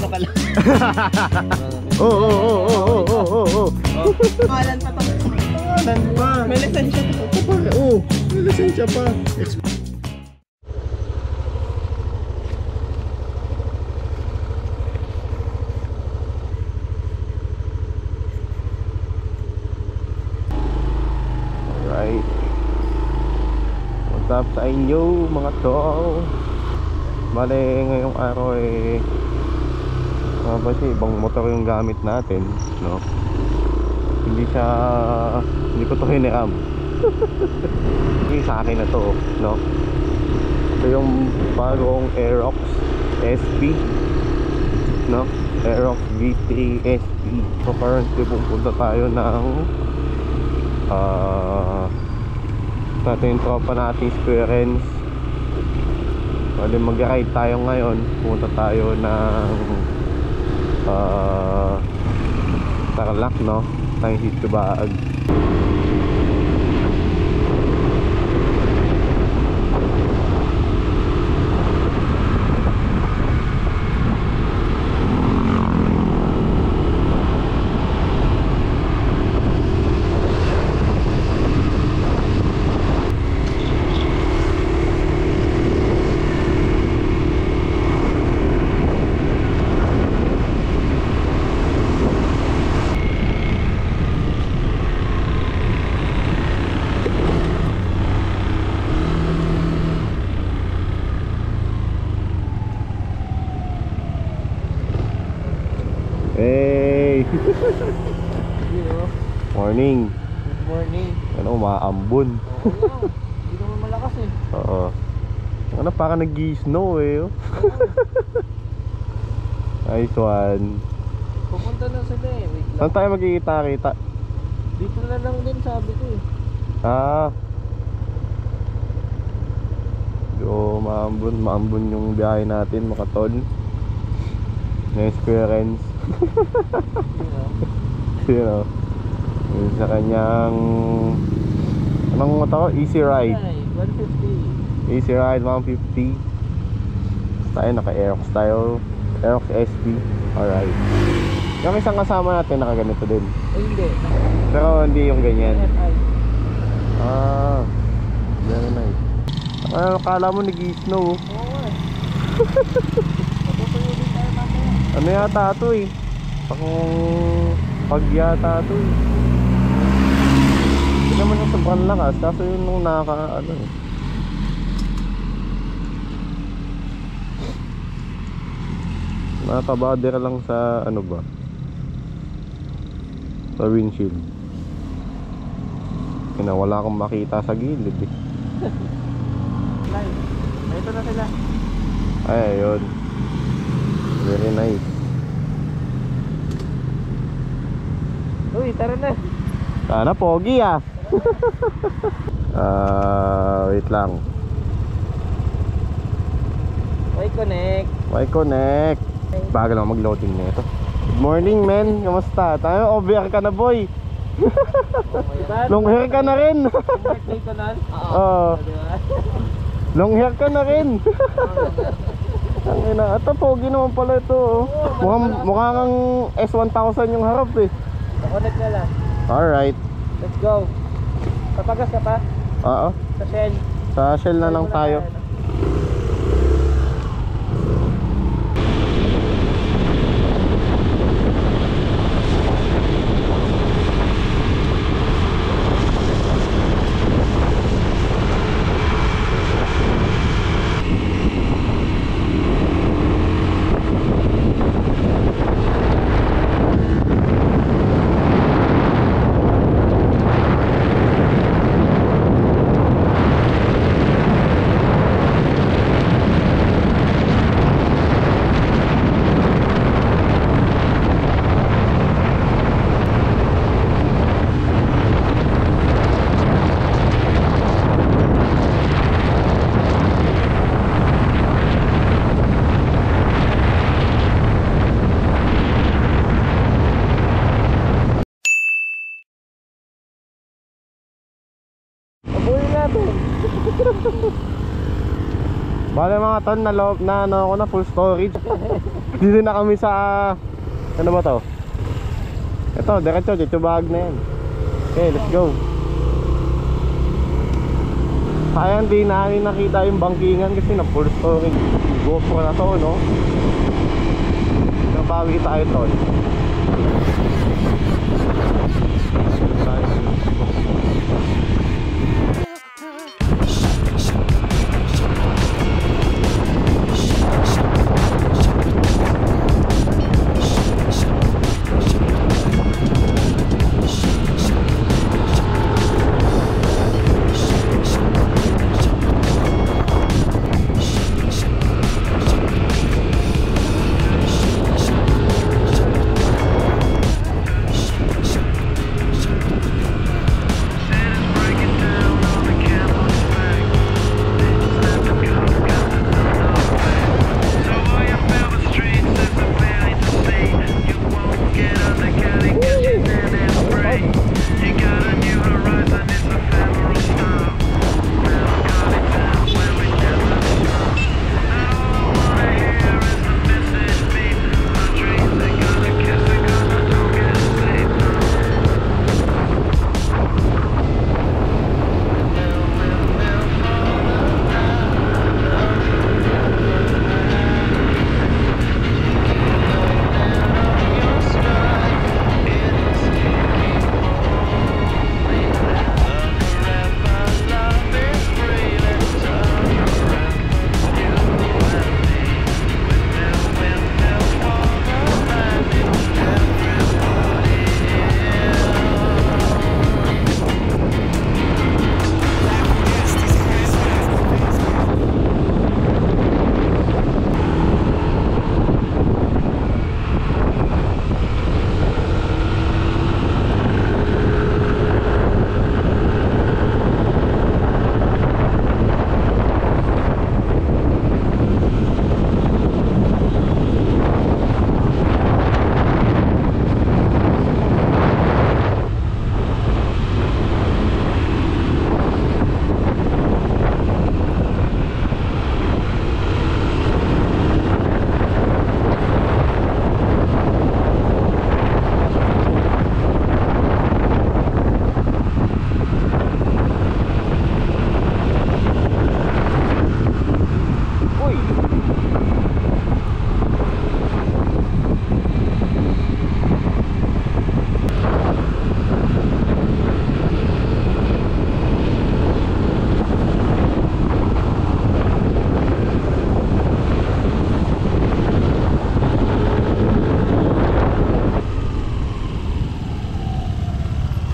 pala. Oo. Pangalan pa to. Pangalan pa. May lisensya pa. Oo, may lisensya pa. Alright. What's up sa inyo mga tol? Bale ngayong araw kasi ibang motor yung gamit natin, no? Hindi ko to hiniram. Hindi sa akin na to, no? Ito yung bagong Aerox SP, no? Aerox V3 SP. So currently pupunta tayo ng ito yung tropa nating experience. Bali mag-ride tayo ngayon. Pupunta tayo ng Tarlac, no? Tayong hit to bag. Hey! Morning. Good morning. Ano, maambon. Oo, hindi naman malakas eh. Oo. Ano, parang nag-snow eh. Nice one. Pupunta na sila eh. Wait lang. Saan tayo magkikita-kita? Dito na lang din sabi ko eh. So, maambon yung biyahe natin mga tol. Na-experience. You know, yun sa kanyang anong mo to? Easy Ride. 150. Easy Ride 150. Tayo naka-Aerox tayo. Aerox SP. Alright. Yung isang kasama natin nakaganito din. Hindi. Pero hindi yung ganyan. FI. Very nice. Akala mo nag-i-snow. Oo eh. Matutulogin tayo mamaya. Ano yata ito eh? Pag yata ito eh. Hindi naman yung sobrang lakas. Kaso yun nung ano eh. Nakakabader lang sa ano ba? Sa windshield. Wala akong makita sa gilid eh. Live. Ito na sila. Ay, ayun. Very nice. Uy, tara na. Sana pogi ah. Wait lang. Why connect? Bagal lang mag-loading nito. Good morning men, kamusta? Tayo over ka na boy. Long hair ka na rin. Birthday ko na? Oo. Long hair ka na rin. Ang ina, ito pogi naman pala ito. Mukhang S1000 yung harap eh. Connect na lang. Alright. Let's go. Papagas ka pa? Oo. Sa Shell. Sa Shell na lang tayo. Bale mga ton na loob na ano ako na full storage. Dito na kami sa ano ba to? Ito, diretso bag na yan. Okay, let's go. Sayang di namin nakita yung bangkingan kasi na full storage. GoPro na to, no? Nabawi tayo tol.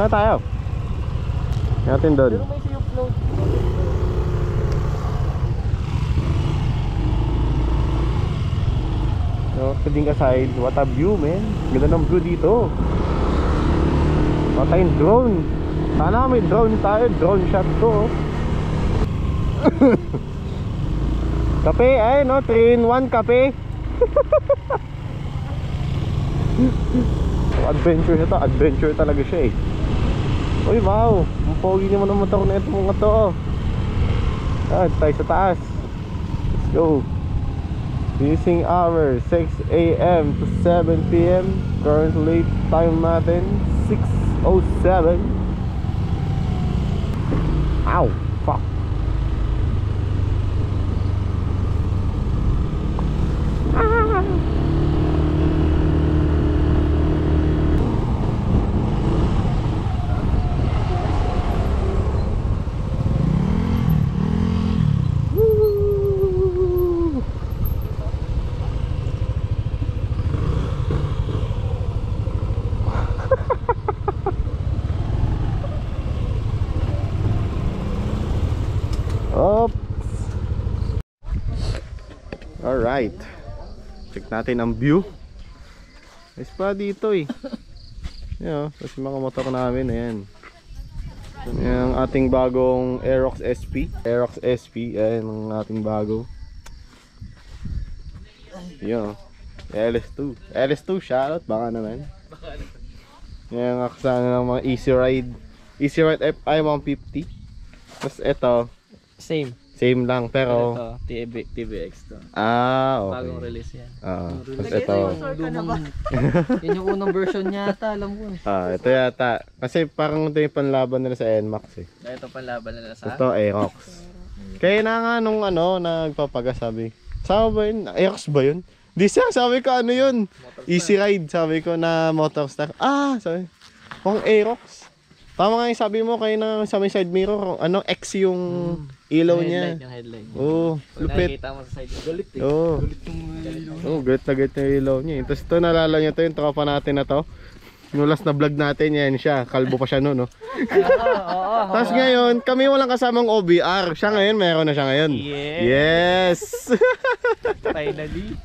Saan tayo? Natin doon. Pero may sea float. No, pwedeng aside, what a view, man. Ganda ng view dito. Patay yung drone. Sana may drone tayo, drone shot to. Kape, ay no, 3-in-1 kape. Adventure na to, adventure talaga siya eh. Uy, wow, ang pogi naman ang motor na ito mga to. Tayo sa taas. Let's go. Using hour 6 AM to 7 PM. Currently time natin 6:07. Ow, fuck. Oops. Alright. Check natin ang view. Nice pa dito eh. Yan, kasi mga motor namin, ayan. Yung ating bagong Aerox SP. Aerox SP, ayan ang ating bago. Yan. LS2. LS2, shoutout, baka naman. Yan ang kasana ng mga Easy Ride. Easy Ride FI 150. Tapos ito, Same. Same lang, pero... Ito, TVX to. Okay. Bagong release yan. Tapos ito. Yan yung unang version niya ata, alam ko. Ito yata. Kasi parang ito yung panlaban nila sa NMAX eh. Ito panlaban nila sa... Ito, Aerox. Kaya na nga nung nagpapagasabi. Sama ba yun? Aerox ba yun? Di siya, sabi ko ano yun? Easy Ride, sabi ko na Motorstar. Sabi. Kung Aerox. Tama nga yung sabi mo kayo na sa may side mirror, X yung ilaw niya. Yung headlight. Lupit. Nakikita mo sa side, galit eh. Galit na galit yung ilaw niya. Tapos ito, nalala nyo to, yung tropa natin na to. Yung last na vlog natin, yan siya. Kalbo pa siya noon, no? Tapos ngayon, kami walang kasamang OBR. Siya ngayon, meron na siya ngayon. Yes!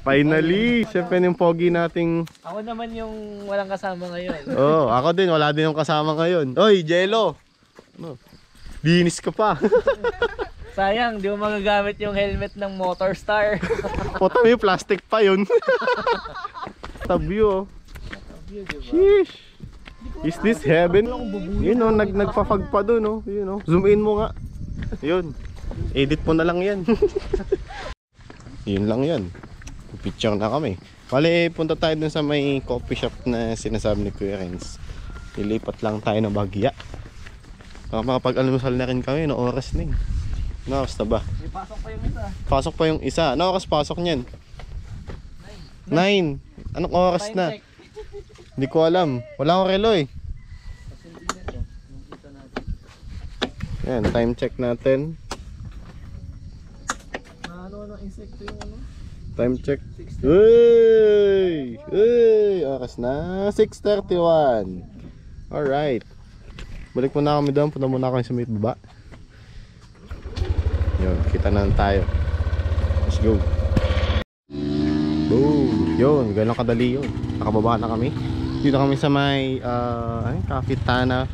Finally! Siyempre yung pogi nating... Ako naman yung walang kasama ngayon. Ako din, wala din yung kasama ngayon. Oy, Jello! Dinis ka pa. Sayang, di mo magagamit yung helmet ng Motorstar. Puta, may plastic pa yun. Tabyo, Sheesh! Is this heaven? Yun nagpafag pa dun, Yun zoom in mo nga. Yun. Edit mo na lang yan. Yun lang yan. Picture na kami. Bale, punta tayo dun sa may coffee shop na sinasabi ni Kuya Renz. Ilipat lang tayo ng Bagya. Baka makapag-almusal na rin kami, no oras na basta ba? Pasok pa yung isa. Pasok pa yung isa. Ano oras pasok niyan? 9. Anong oras na? Hindi ko alam. Wala akong relo eh. Yan, time check natin. Ano insekto yung Time check. Uy! Oras na 6:31. Alright. Balik muna kami doon. Punta muna kami sa may baba. Yun, kita na tayo. Let's go. Boom! Yun, gano'ng kadali yun. Nakababa na kami. Dito kami sa may Kapitana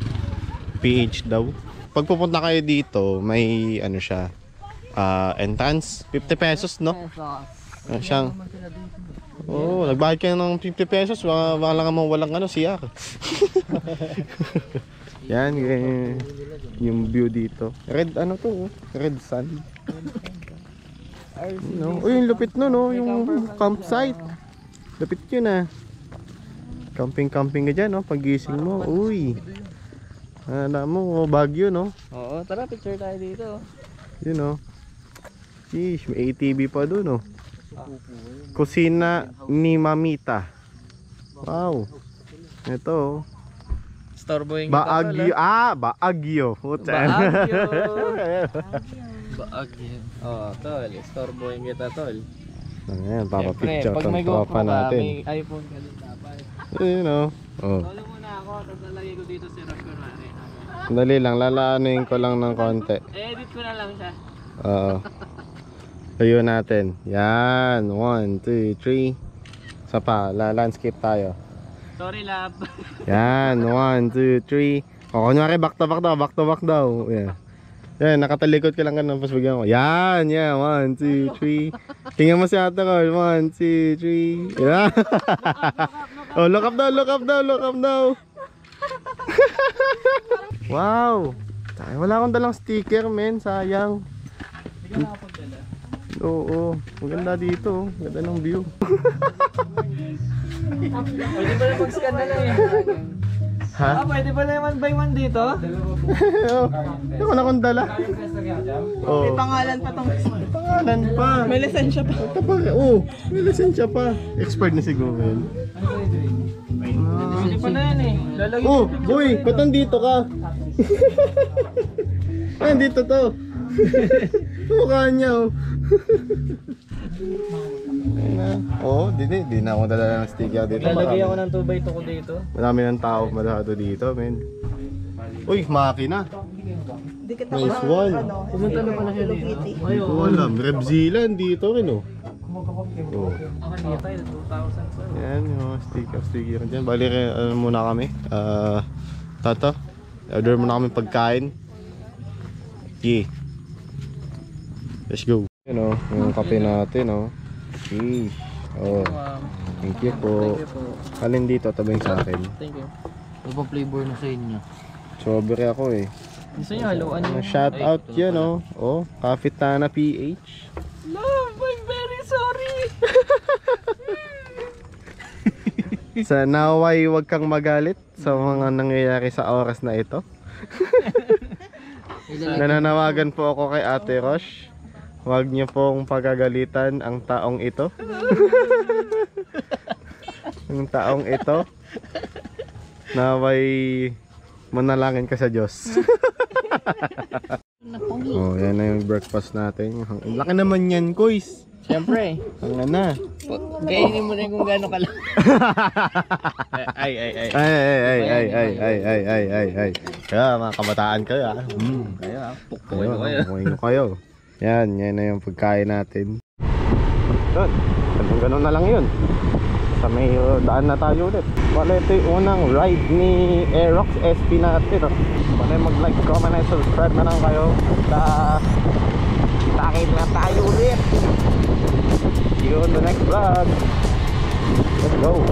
PH daw. Pag pupunta kayo dito, may siya, entrance, 50 pesos, no? Siyang. Nagbayad kayo ng 50 pesos, baka lang mo walang CR. Yan, yung view dito. Red red sun. Uy, yung lupit yung campsite. Lupit yun Camping ka dyan, pag-gising mo. Uy. Alam mo, Baguio, Oo, tara, picture tayo dito. Yun, Sheesh, may ATV pa doon, Kusina ni Mamita. Wow. Ito, Storeboy yung Baguio. Baguio. Baguio. Tol. Storeboy yung kita, tol. Ayan, papapicture pag tong may tropa GoPro natin. may iPhone ka din dapat. Tolo muna ako, tapos lalagay ko dito si Rosh kunwari. Dali lang, lalaanin ko lang ng konti. Edit ko na lang siya. Tayo natin. Yan, 1, 2, 3. Isa pa, landscape tayo. Sorry, lab. Yan, 1, 2, 3. Kunyari, back to back daw. Yeah. Yan, nakatalikod ka lang tapos bigyan ko. Yan, 1, 2, 3. Tingnan mo si ate ko. 1, 2, 3. Yan. Look up daw. Wow. Wala akong dalang sticker, men. Sayang. Hindi ka nakapagdala. Oo. Maganda dito. Ganda ng view. Pwede ba na mag-scan na lang Ha? Pwede ba na naman buy one dito? Hindi ko na akong dala. May pangalan pa tong. Pangalan pa. May lisensya pa. May lisensya pa. Expert na siguro yun. Hindi pa na yan Lalagyan boy, ba't nandito ka? Nandito to. Mukha niya di na ako dala ng sticker dito. Lalagay ako ng 2x2 ko dito. Marami ng tao masyado dito, men. Uy, makina. Nice one. Pumunta na pala siya dito. Hindi ko alam. Revzilla dito rin, Ako dito tayo, 2,000 pa. Yan, yung sticker dyan. Bali, muna kami. Tata, order muna kami pagkain. Yeah. Let's go. Yan yung kape natin, Sheesh. Thank you po. Alin dito, tabing sa akin. Thank you. Ano bang flavor na sa inyo? Strawberry ako Gusto nyo haluan yung... Shout out yun, oh. Oh, Kapitana PH. Love, I'm very sorry. Sa naway wag kang magalit sa mga nangyayari sa oras na ito. Nananawagan po ako kay Ate Rosh. Huwag niyo pong pagagalitan ang taong ito. Ang taong ito. Naway manalangin ka sa Diyos. Oh, yan na yung breakfast natin. Ang laki naman yan, Kuys. Siyempre. Ang na. Kainin mo na yung kung gano'n ka lang. Ay. Ay. Kaya mga kabataan kayo ah. Kayo ha. Pukuin nyo kayo. Yan na yung pagkain natin. Yun, ganun na lang yun. Sa may daan na tayo ulit. Wala ito yung unang ride ni Aerox SP natin. Wala mag-like, comment, and subscribe na lang kayo. At kita na tayo ulit. See you on the next vlog. Let's go.